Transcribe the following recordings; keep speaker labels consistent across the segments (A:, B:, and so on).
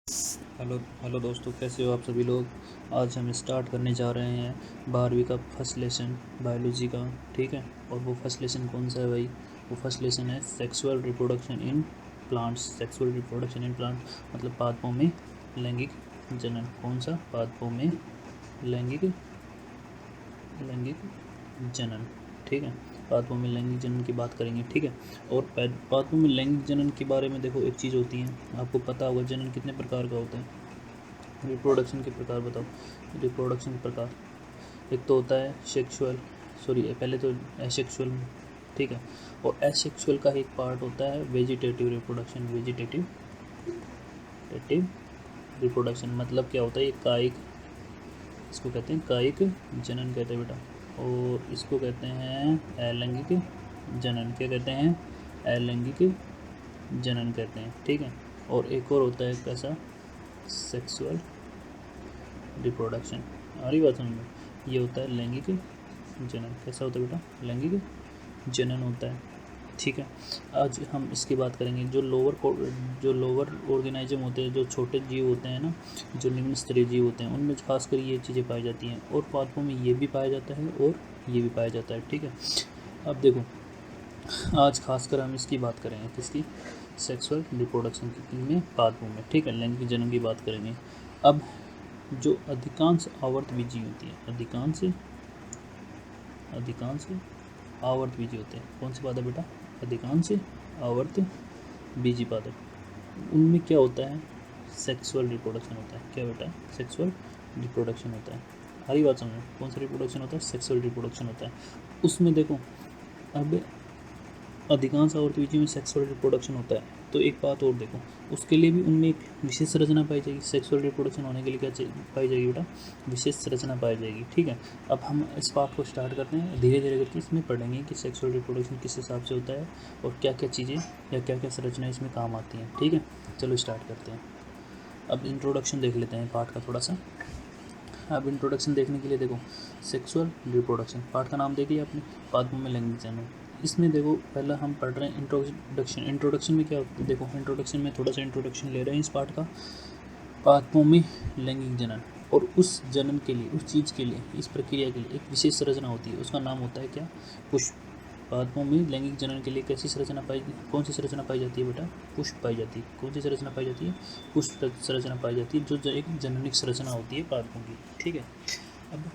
A: Hello hello दोस्तों, कैसे हो आप सभी लोग। आज हम स्टार्ट करने जा रहे हैं 12वीं का फर्स्ट लेसन बायोलॉजी का। ठीक है, और वो फर्स्ट लेसन कौन सा है भाई? वो फर्स्ट लेसन है sexual reproduction in plants. Sexual reproduction in plant मतलब पादपों में लैंगिक जनन। कौन सा? पादपों में लैंगिक लैंगिक जनन। ठीक है, पादपों में लैंगिक जनन की बात करेंगे। ठीक है, और पादपों में लैंगिक जनन के बारे में देखो, एक चीज़ होती है, आपको पता होगा जनन कितने प्रकार का होता है। रिप्रोडक्शन के प्रकार बताओ। रिप्रोडक्शन के प्रकार, एक तो होता है सेक्सुअल, पहले तो एसेक्सुअल। ठीक है, और एसेक्सुअल का एक पार्ट होता है वेजिटेटिव रिप्रोडक्शन। वेजिटेटिव रिप्रोडक्शन मतलब क्या होता है? ये कायिक, इसको कहते हैं कायिक जनन कहते हैं बेटा, और इसको कहते हैं अलैंगिक जनन। क्या कहते हैं? अलैंगिक जनन कहते हैं। ठीक है, और एक और होता है कैसा? Sexual reproduction. आ रही बात समझ में? ये होता है लैंगिक जनन। कैसा होता है बेटा? लैंगिक जनन होता है। ठीक है, आज हम इसकी बात करेंगे। जो लोअर ऑर्गेनाइजम होते हैं, जो छोटे जीव होते हैं ना, जो निम्न स्तरीय जीव होते हैं, उनमें खासकर ये चीज़ें पाई जाती हैं, और पादपों में ये भी पाया जाता है और ये भी पाया जाता है। ठीक है, अब देखो, आज खासकर हम इसकी बात करेंगे, किसकी? सेक्सुअल रिप्रोडक्शन की में, पादपों में। ठीक है, लैंगिक जनन की बात करेंगे। अब जो अधिकांश आवर्तबीजी होती है, अधिकांश आवर्तबीजी होते हैं। कौन से पादप बेटा? अधिकांश आवर्तबीजी पादप। उनमें क्या होता है? सेक्सुअल रिप्रोडक्शन होता है। क्या बेटा? सेक्सुअल रिप्रोडक्शन होता है। हरी बात समझो, कौन सा रिप्रोडक्शन होता है? सेक्सुअल रिप्रोडक्शन होता है। उसमें देखो, अब अधिकांश आवर्तबीजी में सेक्सुअल रिप्रोडक्शन होता है, तो एक बात और देखो, उसके लिए भी उनमें एक विशेष संरचना पाई जाएगी। सेक्सुअल रिप्रोडक्शन होने के लिए क्या पाई जाएगी बेटा? विशेष संरचना पाई जाएगी। ठीक है, अब हम इस पार्ट को स्टार्ट करते हैं, धीरे धीरे करके इसमें पढ़ेंगे कि सेक्सुअल रिप्रोडक्शन किस हिसाब से होता है और क्या क्या चीज़ें या क्या क्या संरचना इसमें काम आती हैं। ठीक है, चलो स्टार्ट करते हैं। अब इंट्रोडक्शन देख लेते हैं पार्ट का थोड़ा सा। अब इंट्रोडक्शन देखने के लिए देखो, सेक्सुअल रिप्रोडक्शन पार्ट का नाम देखिए आपने, पादपों में लैंगिक जनन। इसमें देखो, पहला हम पढ़ रहे हैं इंट्रोडक्शन। इंट्रोडक्शन में क्या होता है? देखो, इंट्रोडक्शन में थोड़ा सा इंट्रोडक्शन ले रहे हैं इस पार्ट का। पादपों में लैंगिक जनन, और उस जनन के लिए, उस चीज़ के लिए, इस प्रक्रिया के लिए एक विशेष संरचना होती है, उसका नाम होता है क्या? पुष्प। पादपों में लैंगिक जनन के लिए कैसी संरचना कौन सी संरचना पाई जाती है बेटा? पुष्प पाई जाती है। कौन सी संरचना पाई जाती है? पुष्प संरचना पाई जाती है, जो एक जननिक संरचना होती है पादपों की। ठीक है, अब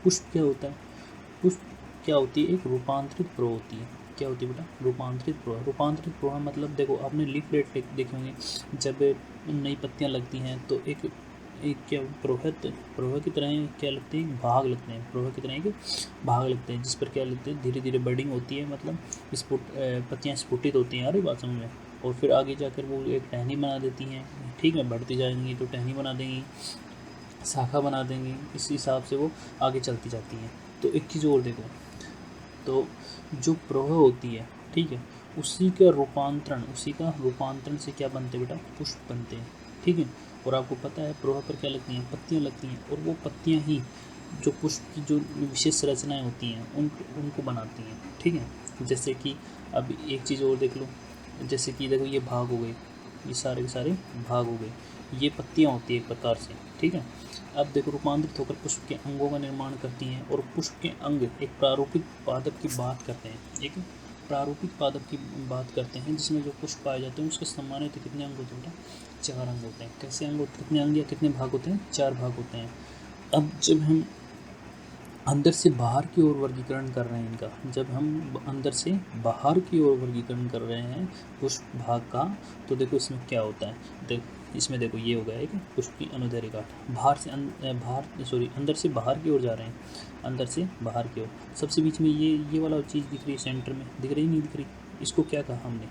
A: पुष्प क्या होता है? पुष्प क्या होती है? एक रूपांतरित प्रवाह होती है। क्या होती है बेटा? रूपांतरित प्रवाह। रूपांतरित प्रवाह मतलब देखो, आपने लीफलेट देखे होंगे, जब नई पत्तियां लगती हैं तो एक एक क्या प्रवाह की तरह क्या लगते हैं? भाग लगते हैं। प्रवाह की तरह एक भाग लगते हैं, जिस पर क्या लगते हैं? धीरे धीरे बर्डिंग होती है, मतलब पत्तियाँ स्फुटित होती हैं। आ रही बात समझ में? और फिर आगे जाकर वो एक टहनी बना देती हैं। ठीक है, बढ़ती जाएंगी तो टहनी बना देंगी, शाखा बना देंगी, इस हिसाब से वो आगे चलती जाती हैं। तो एक चीज़ और देखो, तो जो प्रवाह होती है, ठीक है, उसी का रूपांतरण से क्या बनते हैं बेटा? पुष्प बनते हैं। ठीक है, और आपको पता है प्रवाह पर क्या लगती हैं? पत्तियाँ लगती हैं, और वो पत्तियाँ ही जो पुष्प की जो विशेष रचनाएं होती हैं उनको बनाती हैं। ठीक है, जैसे कि अब एक चीज़ और देख लो, जैसे कि देखो, ये भाग हो गए, ये सारे के सारे भाग हो गए, ये पत्तियाँ होती है एक प्रकार से। ठीक है, अब देखो, रूपांतरित होकर पुष्प के अंगों का निर्माण करती हैं, और पुष्प के अंग एक प्रारूपिक पादप की बात करते हैं। एक प्रारूपिक पादप की बात करते हैं, जिसमें जो पुष्प पाए जाते हैं उसके सम्मानित कितने अंग होते हैं बेटा? 4 अंग होते हैं। कैसे अंग होते हैं? कितने अंग या कितने भाग होते हैं? 4 भाग होते हैं। अब जब हम अंदर से बाहर की ओर वर्गीकरण कर रहे हैं इनका, जब हम अंदर से बाहर की ओर वर्गीकरण कर रहे हैं पुष्प भाग का, तो देखो इसमें क्या होता है। इसमें देखो, ये हो गया एक पुष्प की अनुदैर्घ्य गांठ, अंदर से बाहर की ओर जा रहे हैं, अंदर से बाहर की ओर। सबसे बीच में ये वाला चीज़ दिख रही है, सेंटर में दिख रही, नहीं दिख रही? इसको क्या कहा हमने?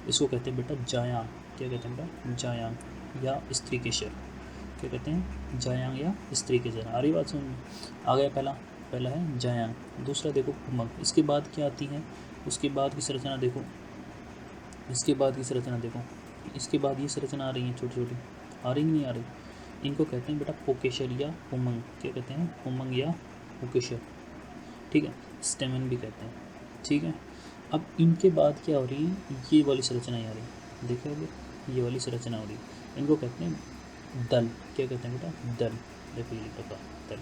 A: इसको कहते हैं बेटा जायांग। क्या कहते हैं बेटा? जायांग या स्त्री केशर। क्या कहते हैं? जायांग या स्त्री केशर। आ रही बात समझ में? आ गया पहला है जायांग, दूसरा देखो पुमक। इसके बाद क्या आती है? उसके बाद की संरचना देखो, इसके बाद की संरचना देखो, इसके बाद ये संरचना आ रही है छोटी छोटी, आ रही नहीं आ रही? इनको कहते हैं बेटा पोकेशर या पुमंग। क्या कहते हैं? पुमंग या पोकेशर। ठीक है, स्टेमन भी कहते हैं। ठीक है, अब इनके बाद क्या हो रही है? ये वाली संरचना आ रही है, देखोगे, ये वाली संरचना हो रही है, इनको कहते हैं दल, क्या कहते हैं बेटा, दल, देखो ये लिखा था दल,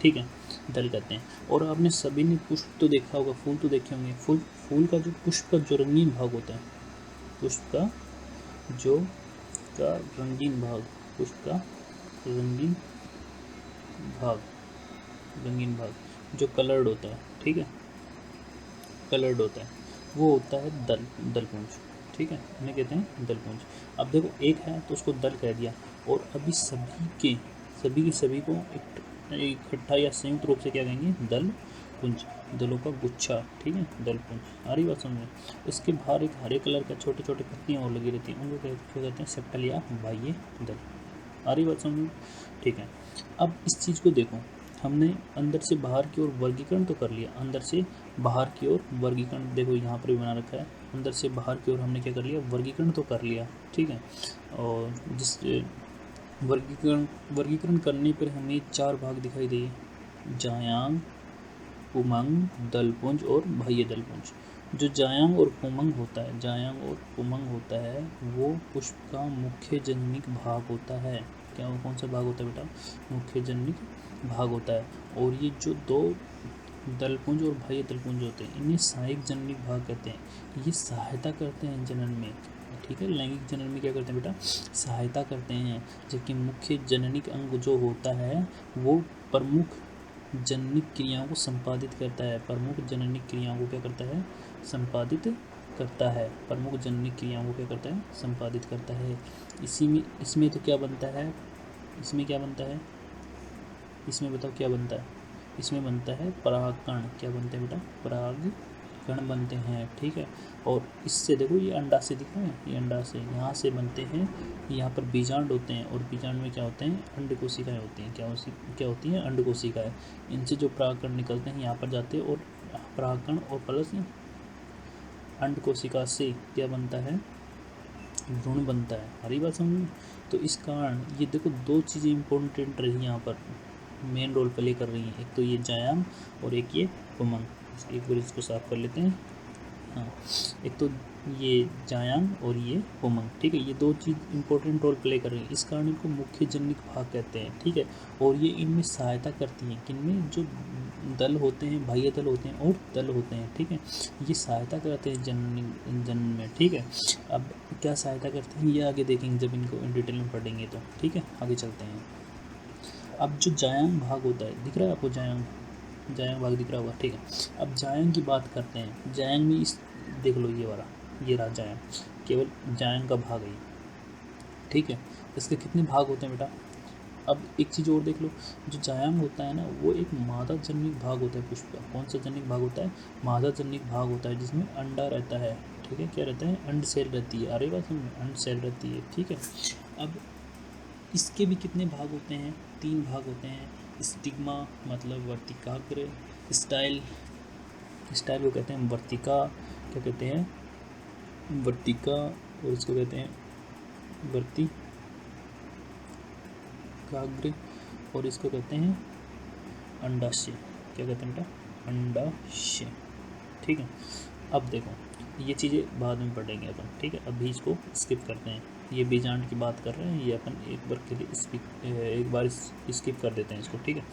A: ठीक है, दल कहते हैं। और आपने सभी ने पुष्प तो देखा होगा, फूल तो देखे होंगे, फूल का जो पुष्प का जो रंगीन भाग होता है, पुष्प का जो का रंगीन भाग, पुष्प का रंगीन भाग, रंगीन भाग जो कलर्ड होता है, ठीक है, कलर्ड होता है, वो होता है दलपुंज, ठीक है, उन्हें कहते हैं दलपुंज। अब देखो एक है तो उसको दल कह दिया, और अभी सभी के सभी को इकट्ठा या संयुक्त रूप से क्या कहेंगे, दलपुंज, दलों का गुच्छा, ठीक है, दलपुंज। आ रही बात समझ में। इसके बाहर एक हरे कलर का छोटे छोटे पत्तियाँ और लगी रहती हैं, उनको क्या कहते हैं, सेप्टल या बाह्य दल। आ रही बात समझ में, ठीक है। अब इस चीज़ को देखो, हमने अंदर से बाहर की ओर वर्गीकरण तो कर लिया, अंदर से बाहर की ओर वर्गीकरण, देखो यहाँ पर भी बना रखा है, अंदर से बाहर की ओर हमने क्या कर लिया, वर्गीकरण तो कर लिया, ठीक है। और जिस वर्गीकरण करने पर हमें 4 भाग दिखाई दिए, जायांग, पुमंग, दलपुंज और बाह्य दलपुंज। जो जायांग और पुमंग होता है, जायांग और पुमंग होता है, वो पुष्प का मुख्य जननिक भाग होता है। क्या वो कौन सा भाग होता है बेटा, मुख्य जननिक भाग होता है। और ये जो 2 दलपुंज और बाह्य दलपुंज होते हैं, इन्हें सहायक जननिक भाग कहते हैं। ये सहायता करते हैं जनन में, ठीक है, लैंगिक जनन में क्या करते हैं बेटा, सहायता करते हैं। जबकि मुख्य जननिक अंग जो होता है वो प्रमुख जननिक क्रियाओं को संपादित करता है, प्रमुख जननिक क्रियाओं को क्या करता है, संपादित करता है, प्रमुख जननिक क्रियाओं को क्या करता है, संपादित करता है। इसमें तो क्या बनता है, इसमें क्या बनता है, इसमें बताओ क्या बनता है, इसमें बनता है परागकण। क्या बनते हैं बेटा, परागकण बनते हैं, ठीक है। और इससे देखो ये अंडा से दिख रहा है, ये अंडा से यहाँ से बनते हैं, यहाँ पर बीजांड होते हैं, और बीजांड में क्या होते हैं, अंड कोशिकाएँ होती हैं। क्या होती हैं, अंड कोशिकाएँ। इनसे जो परागकण निकलते हैं यहाँ पर जाते हैं, और परागकण और प्लस अंड कोशिका से क्या बनता है, भ्रूण बनता है। हरी बात समझ में। तो इस कारण ये देखो 2 चीज़ें इंपॉर्टेंट रही यहाँ पर, मेन रोल प्ले कर रही हैं, एक तो ये जायांग और एक ये पुमंग। एक बार इसको साफ कर लेते हैं, हाँ, एक तो ये जायांग और ये पुमंग, ठीक है, ये 2 चीज़ इंपॉर्टेंट रोल प्ले कर रही है, इस कारण इनको मुख्य जननिक भाग कहते हैं, ठीक है। और ये इनमें सहायता करती हैं, किनमें, जो दल होते हैं, बाह्य दल होते हैं और दल होते हैं, ठीक है, ये सहायता करते हैं जनन में, ठीक है। अब क्या सहायता करते हैं ये आगे देखेंगे जब इनको इन डिटेल में पढ़ेंगे तो, ठीक है, आगे चलते हैं। अब जो जायांग भाग होता है, दिख रहा है आपको, जायांग भाग दिख रहा होगा, ठीक है। अब जायांग की बात करते हैं, जायांग में इस देख लो ये वाला, ये रहा जायांग, केवल जायांग का भाग है, ठीक है। इसके कितने भाग होते हैं बेटा, अब एक चीज़ और देख लो, जो जायांग होता है ना, वो एक मादा जननिक भाग होता है पुष्प का। कौन सा जननिक भाग होता है, मादा जननिक भाग होता है, जिसमें अंडा रहता है, ठीक है, क्या रहता है, अंड सेल रहती है। अरे बात समझ, अंड सेल रहती है, ठीक है। अब इसके भी कितने भाग होते हैं, 3 भाग होते हैं। स्टिग्मा मतलब वर्तिकाग्र, स्टाइल को कहते हैं वर्तिका, क्या कहते हैं, वर्तिका, और इसको कहते हैं वर्तिकाग्र, और इसको कहते हैं अंडाशय। क्या कहते हैं बेटा, अंडाशय, ठीक है। अब देखो ये चीज़ें बाद में पढ़ेंगे अपन, ठीक है, अभी इसको स्किप करते हैं। ये बीजांड की बात कर रहे हैं, ये अपन एक बार के लिए एक बार स्किप कर देते हैं इसको, ठीक है।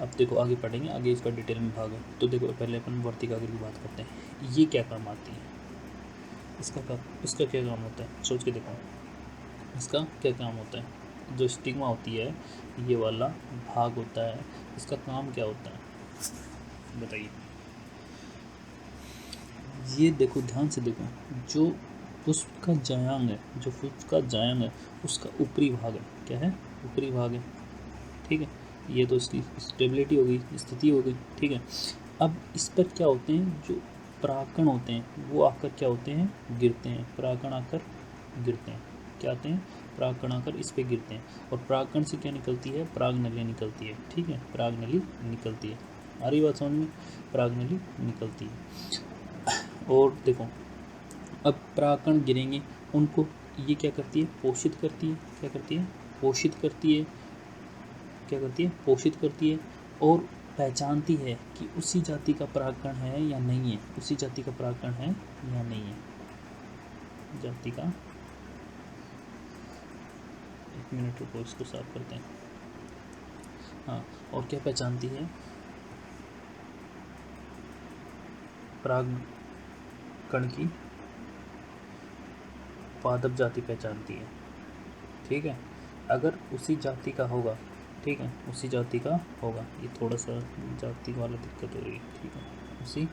A: अब देखो आगे पढ़ेंगे, आगे इसका डिटेल में भाग है। तो देखो पहले अपन वर्तिकाग्र की बात करते हैं, ये क्या काम आती है, इसका क्या काम होता है, सोच के देखो, इसका क्या काम होता है। जो स्टिग्मा होती है, ये वाला भाग होता है, इसका काम क्या होता है बताइए। ये देखो ध्यान से देखो, जो पुष्प का जायांग है, जो पुष्प का जायांग है उसका ऊपरी भाग है, क्या है, ऊपरी भाग है, ठीक है। ये तो इसकी स्टेबिलिटी हो गई, स्थिति हो गई, ठीक है। अब इस पर क्या होते हैं, जो परागकण होते हैं वो आकर क्या होते हैं, गिरते हैं, परागकण आकर गिरते हैं, क्या आते हैं, परागकण आकर इस पर गिरते हैं। और परागकण से क्या निकलती है, परागनली निकलती है, ठीक है, परागनली निकलती है। आ रही बात समझ में, परागनली निकलती है। और देखो अब परागकण गिरेंगे, उनको ये क्या करती है, पोषित करती है, क्या करती है, पोषित करती है, क्या करती है, पोषित करती है। और पहचानती है कि उसी जाति का परागकण है या नहीं है, उसी जाति का परागकण है या नहीं है, जाति का, एक मिनट रुको, इसको साफ करते हैं। हाँ, और क्या पहचानती है? परागकण की पादप जाति पहचानती है, ठीक है। अगर उसी जाति का होगा, ठीक है, उसी जाति का होगा, ये थोड़ा सा जाति वाला दिक्कत हो रही है, ठीक है, उसी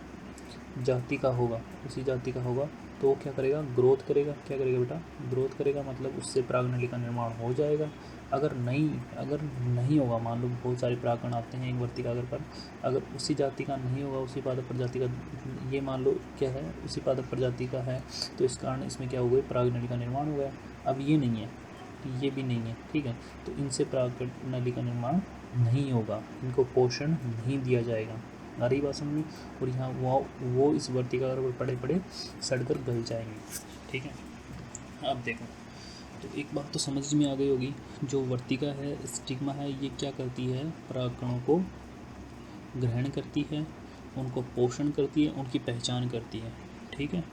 A: जाति का होगा, उसी जाति का होगा तो वो क्या करेगा? ग्रोथ करेगा। क्या करेगा बेटा? ग्रोथ करेगा, मतलब उससे परागनली का निर्माण हो जाएगा। अगर नहीं होगा, मान लो बहुत सारे परागकण आते हैं एक वर्तिकाग्र पर, अगर उसी जाति का नहीं होगा, उसी पादप प्रजाति का, ये मान लो क्या है, उसी पादप प्रजाति का है, तो इस कारण इसमें क्या हो गया? परागनली का निर्माण हो गया। अब ये नहीं है, ये भी नहीं है, ठीक है, तो इनसे परागनली का निर्माण नहीं होगा, इनको पोषण नहीं दिया जाएगा। आ रही बात समझ में? और यहाँ वो इस वर्तिकाग्र पर पड़े पड़े सड़कर गल जाएंगे, ठीक है। अब देखो, तो एक बात तो समझ में आ गई होगी, जो वर्तिका है, स्टिग्मा है, ये क्या करती है? परागकणों को ग्रहण करती है, उनको पोषण करती है, उनकी पहचान करती है, ठीक है।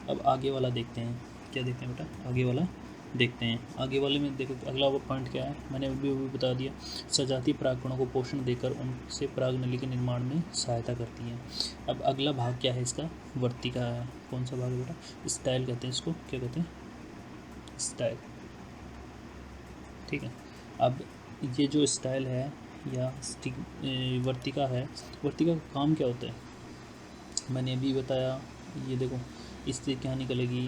A: अब आगे वाला देखते हैं, क्या देखते हैं बेटा? आगे वाला देखते हैं। आगे वाले में देखो, अगला पॉइंट क्या है, मैंने अभी बता दिया, सजातीय परागकणों को पोषण देकर उनसे परागनली के निर्माण में सहायता करती है। अब अगला भाग क्या है इसका? वर्तिका है। कौन सा भाग है बेटा? स्टाइल कहते हैं इसको। क्या कहते हैं? स्टाइल, ठीक है। अब ये जो स्टाइल है या वर्तिका है, वर्तिका का काम क्या होता है? मैंने अभी बताया, ये देखो, इससे क्या निकलेगी?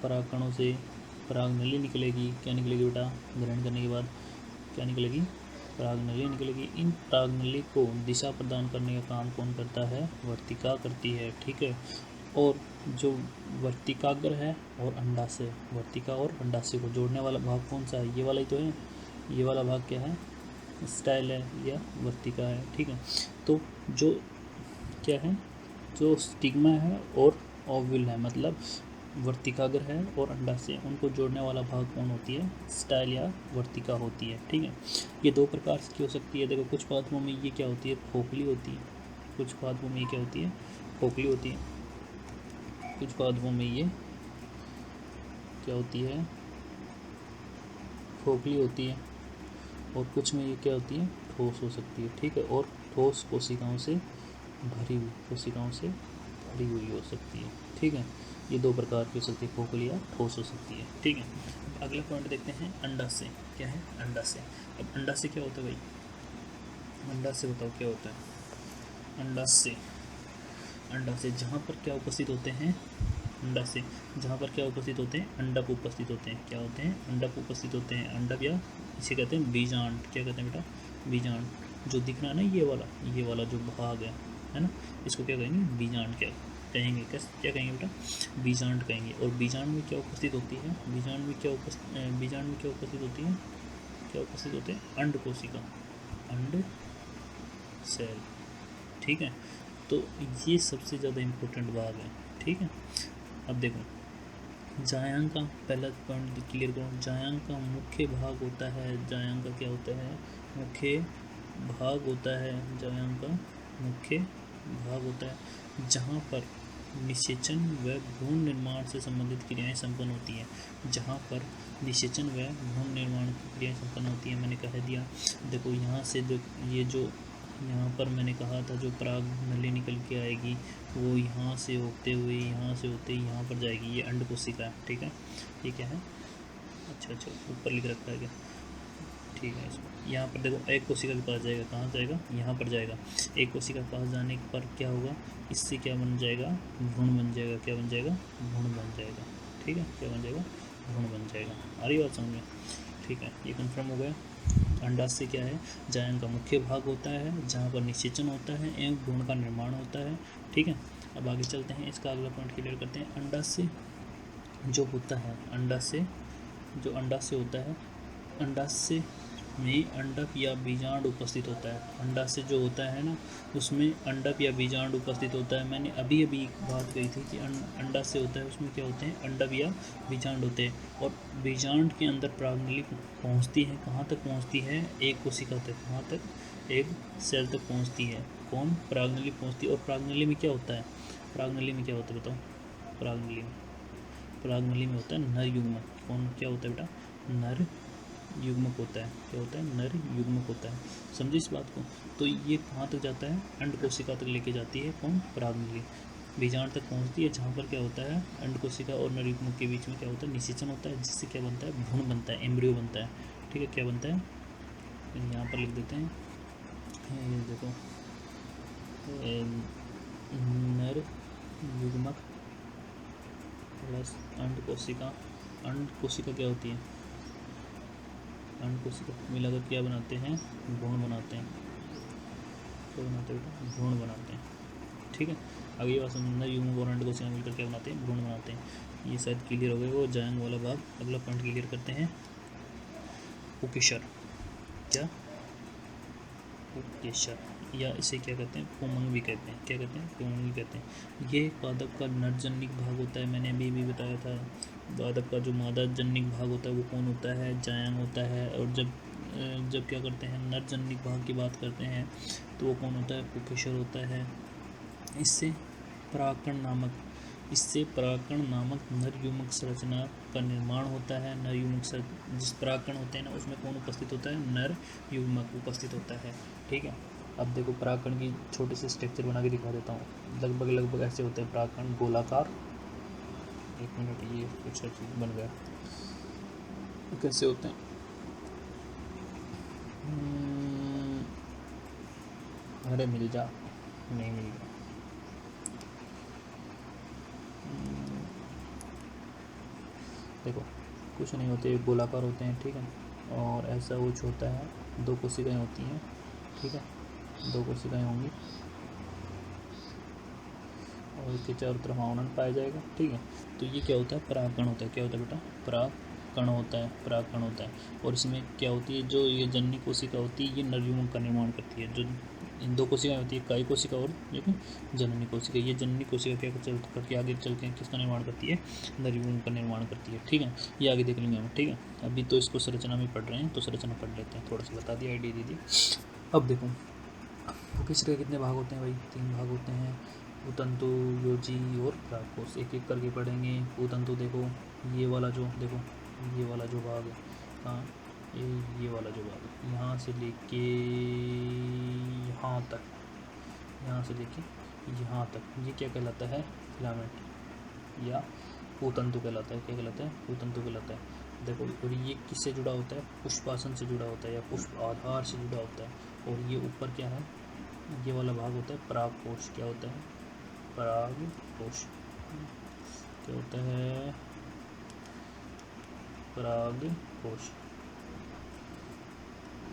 A: परागकणों से परागनली निकलेगी। क्या निकलेगी बेटा? ग्रहण करने के बाद क्या निकलेगी? परागनली निकलेगी। इन परागनली को दिशा प्रदान करने का काम कौन करता है? वर्तिका करती है, ठीक है। और जो वर्तिकाग्र है और अंडाशय, वर्तिका और अंडाशय को जोड़ने वाला भाग कौन सा है? ये वाला ही तो है। ये वाला भाग क्या है? स्टाइल है या वर्तिका है, ठीक है। तो जो क्या है, जो स्टिग्मा है और ओव्यूल है, मतलब वर्तिकाग्र है और अंडाशय, उनको जोड़ने वाला भाग कौन होती है? स्टाइल या वर्तिका होती है, ठीक है। ये दो प्रकार की हो सकती है। देखो, कुछ पादपों में ये क्या होती है? खोखली होती है। कुछ पादपों में ये क्या होती है? खोखली होती है। कुछ पादपों में ये क्या होती है? खोखली होती है। और कुछ में ये क्या होती है? ठोस हो सकती है, ठीक है। और ठोस कोशिकाओं से भरी हुई हो सकती है, ठीक है। ये दो प्रकार की हो सकती है, खोखली या ठोस हो सकती है, ठीक है। अब अगला पॉइंट देखते हैं, अंडाशय। क्या है? अंडाशय। अब अंडाशय क्या होता है भाई? अंडाशय बताओ क्या होता है? अंडाशय जहाँ पर क्या उपस्थित होते हैं? अंडाशय जहाँ पर क्या उपस्थित होते हैं? अंडक उपस्थित होते हैं। क्या होते हैं? अंडक उपस्थित होते हैं। अंडक या इसे कहते हैं बीजांड। क्या कहते हैं बेटा? बीजांड। जो दिख रहा है ना, ये वाला जो भाग है ना, इसको क्या कहेंगे? बीजांड। क्या कहेंगे? क्या कहेंगे बेटा? बीजांड कहेंगे। और बीजांड में क्या उपस्थित होती है? बीजांड में क्या उपस्थित होती है? क्या उपस्थित होते हैं? अंड कोशिका, अंड सेल, ठीक है। तो ये सबसे ज़्यादा इम्पोर्टेंट भाग है, ठीक है। अब देखो, जायांग का पहला पॉइंट क्लियर करो। जायांग का मुख्य भाग होता है, जायांग का क्या होता है? मुख्य भाग होता है। जायांग का मुख्य भाग होता है जहाँ पर निषेचन व भ्रूण निर्माण से संबंधित क्रियाएं संपन्न होती हैं। जहाँ पर निषेचन व भ्रूण निर्माण की क्रियाएं संपन्न होती हैं, मैंने कह दिया। देखो यहाँ से ये जो यहाँ पर मैंने कहा था, जो पराग नली निकल के आएगी वो यहाँ से होते हुए यहाँ पर जाएगी। ये अंड कोशिका है, ठीक है। ये क्या है? अच्छा, ऊपर लिख रखा है क्या? ठीक है। इसको यहाँ पर देखो, एक कोशिका के पास जाएगा। कहाँ जाएगा? यहाँ पर जाएगा। एक कोशिका के पास जाने पर क्या होगा? इससे क्या बन जाएगा? भ्रूण बन जाएगा। क्या बन जाएगा? भ्रूण बन जाएगा, ठीक है। क्या बन जाएगा? भ्रूण बन जाएगा। आ रही बात समझ में? ठीक है, ये कंफर्म हो गया। अंडाशय क्या है? जायन का मुख्य भाग होता है जहाँ पर निषेचन होता है एवं भ्रूण का निर्माण होता है, ठीक है। अब आगे चलते हैं, इसका अगला पॉइंट क्लियर करते हैं। अंडाशय जो होता है, अंडाशय होता है, अंडाशय में अंडक या बीजांड उपस्थित होता है। अंडाशय जो होता है ना, उसमें अंडक या बीजांड उपस्थित होता है। मैंने अभी बात कही थी कि अंडाशय होता है, उसमें क्या होते हैं? अंडक या बीजांड होते हैं। और बीजांड के अंदर परागनली पहुंचती है। कहाँ तक पहुंचती है? एक कोशिका तक। कहाँ तक? एक सेल तक पहुंचती है। कौन? परागनली पहुंचती है। और परागनली में क्या होता है? परागनली में क्या होता है बताओ? परागनली में होता है नर युग्मक। कौन? क्या होता है बेटा? नर युग्मक होता है। क्या होता है? नर युग्मक होता है। समझे इस बात को? तो ये कहाँ तक जाता है? अंड कोशिका तक लेके जाती है। कौन? परागनली। बीजांड तक पहुँचती है, जहाँ पर क्या होता है, अंड कोशिका और नर युग्मक के बीच में क्या होता है? निषेचन होता है, जिससे क्या बनता है? भ्रूण बनता है, एम्ब्रियो बनता है। ठीक है, क्या बनता है? यहाँ पर लिख देते हैं, ये देखो, नर युग्मक प्लस अंड कोशिका। अंड कोशिका क्या होती है? अंड कोशिका मिलाकर क्या बनाते हैं? भ्रूण बनाते हैं। क्या बनाते हैं बेटा? भ्रूण बनाते हैं। ठीक है, आगे ये बात समझना, युग्मक और अंड कोशिका मिलकर क्या बनाते हैं? भ्रूण बनाते हैं। ये शायद क्लियर हो गया। वो जायंग वाला भाग, अगला पॉइंट क्लियर करते हैं। पुकेशर। क्या? पुकेशर, या इसे क्या कहते हैं? पुमंग भी कहते हैं। क्या कहते हैं? पुमंग भी कहते हैं। ये पादप का नरजनिक भाग होता है, मैंने अभी भी बताया था। पादप का जो मादा जनिक भाग होता है वो कौन होता है? जायंग होता है। और जब क्या करते हैं, नरजनिक भाग की बात करते हैं तो वो कौन होता है? पुकेशर होता है। इससे परागकण नामक नर युग्मक संरचना का निर्माण होता है। नर युग्मक जिस परागकण होते हैं ना, उसमें कौन उपस्थित होता है? नर युग्मक उपस्थित होता है। ठीक है, अब देखो परागकण की छोटे से स्ट्रक्चर बना के दिखा देता हूँ। लगभग ऐसे होते हैं परागकण, गोलाकार। एक मिनट, ये कुछ चीज़ बन गया। कैसे होते हैं? अरे मिल जा, नहीं मिल गया। देखो, कुछ नहीं होते, गोलाकार होते हैं। ठीक है, और ऐसा कुछ होता है, दो कोशिकाएं होती हैं। ठीक है, दो कोशिकाएं होंगी और इसके चारों तरफ आवरण पाया जाएगा। ठीक है, तो ये क्या होता है? परागकण होता है। क्या होता है बेटा? परागकण होता है। परागकण होता है। और इसमें क्या होती है? जो ये जननी कोशिका होती है, ये नर युग्मक का निर्माण करती है। जो इन दो कोशिकाएं होती है, काय कोशिका और जननी कोशिका। ये जननी कोशिका क्या करके आगे चल के किसका निर्माण करती है? नर युग्मक का निर्माण करती है। ठीक है, ये आगे देख लेंगे हम। ठीक है, अभी तो इसको संरचना में पढ़ रहे हैं, तो संरचना पढ़ लेते हैं। थोड़ा सा बता दिया, आइडिया दे दी। अब देखो, कोशिका के कितने भाग होते हैं भाई? 3 भाग होते हैं, भूतंतु, योजी और परागकोश। एक एक करके पढ़ेंगे। भूतंतु देखो, ये वाला जो देखो, ये वाला जो भाग है, हाँ, ये वाला जो भाग है, यहाँ से लेके यहाँ तक, यहाँ से लेके यहाँ तक, ये क्या कहलाता है? फिलामेंट या भूतंतु कहलाता है। क्या कहलाता है? भूतंतु कहलाता है। देखो, और ये किससे जुड़ा होता है? पुष्पासन से जुड़ा होता है या पुष्प आधार से जुड़ा होता है। और ये ऊपर क्या है? ये वाला भाग होता है परागकोश। क्या होता है? परागकोश। क्या होता है? परागकोश।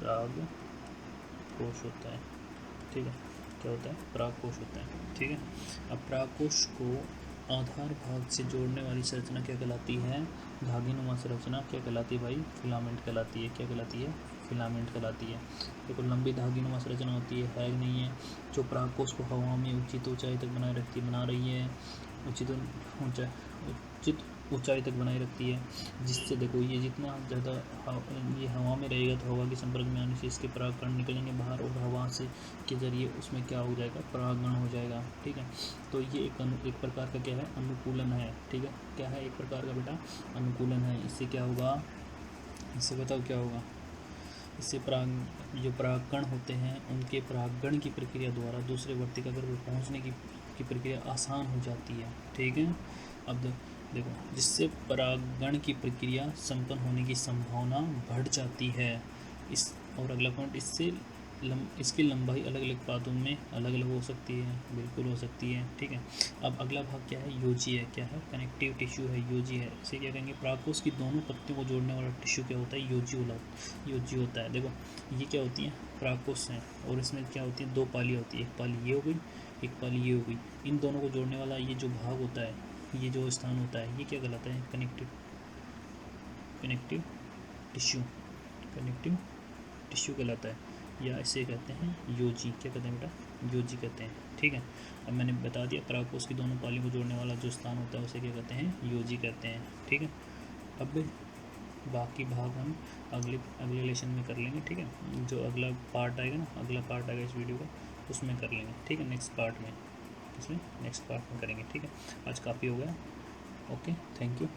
A: परागकोश होता है। ठीक है, क्या होता है? परागकोश होता है। ठीक है, अब परागकोश को आधार भाग से जोड़ने वाली संरचना क्या कहलाती है? धागीनुमा संरचना। क्या कहलाती है भाई? फिलामेंट कहलाती है। क्या कहलाती है? फिलामेंट कहलाती है। देखो, लंबी धागीनुमा संरचना होती है नहीं है, जो परागकोश को हवा में उचित ऊंचाई तक बना रही है। उचित ऊंचाई तक बनाए रखती है, जिससे देखो ये जितना ज़्यादा ये हवा में रहेगा तो हवा के संपर्क में आने से इसके परागकण निकलेंगे बाहर, और हवा से के ज़रिए उसमें क्या हो जाएगा? परागण हो जाएगा। ठीक है, तो ये एक प्रकार का क्या है? अनुकूलन है। ठीक है, क्या है? एक प्रकार का बेटा अनुकूलन है। इससे क्या होगा? इससे बताओ क्या होगा? इससे जो परागकण होते हैं, उनके परागण की प्रक्रिया द्वारा दूसरे वर्तिका ग्रह पर पहुँचने की प्रक्रिया आसान हो जाती है। ठीक है, अब देखो, जिससे परागण की प्रक्रिया संपन्न होने की संभावना बढ़ जाती है। इस और अगला पॉइंट, इसकी लंबाई अलग अलग पादों में अलग अलग हो सकती है। बिल्कुल हो सकती है। ठीक है, अब अगला भाग क्या है? योजी है। क्या है? कनेक्टिव टिश्यू है, योजी है। इसे क्या कहेंगे? परागकोश की दोनों पत्तियों को जोड़ने वाला टिश्यू क्या होता है? योजी होता है। देखो, ये क्या होती है? परागकोश हैं, और इसमें क्या होती है? 2 पालियाँ होती है। एक पाली ये हो गई, एक पाली ये हो गई। इन दोनों को जोड़ने वाला ये जो भाग होता है, ये जो स्थान होता है, ये क्या कहलाता है? कनेक्टिव टिश्यू कहलाता है, या इसे कहते हैं योजी। क्या कहते हैं बेटा? योजी कहते हैं। ठीक है, अब मैंने बता दिया, परागकोश की दोनों पालियों को जोड़ने वाला जो स्थान होता है उसे क्या कहते हैं? योजी कहते हैं। ठीक है, अब बाकी भाग हम अगले लेसन में कर लेंगे। ठीक है, जो अगला पार्ट आएगा ना, अगला पार्ट आएगा इस वीडियो का, उसमें कर लेंगे। ठीक है, नेक्स्ट पार्ट में करेंगे। ठीक है, आज काफ़ी हो गया। Okay, thank you.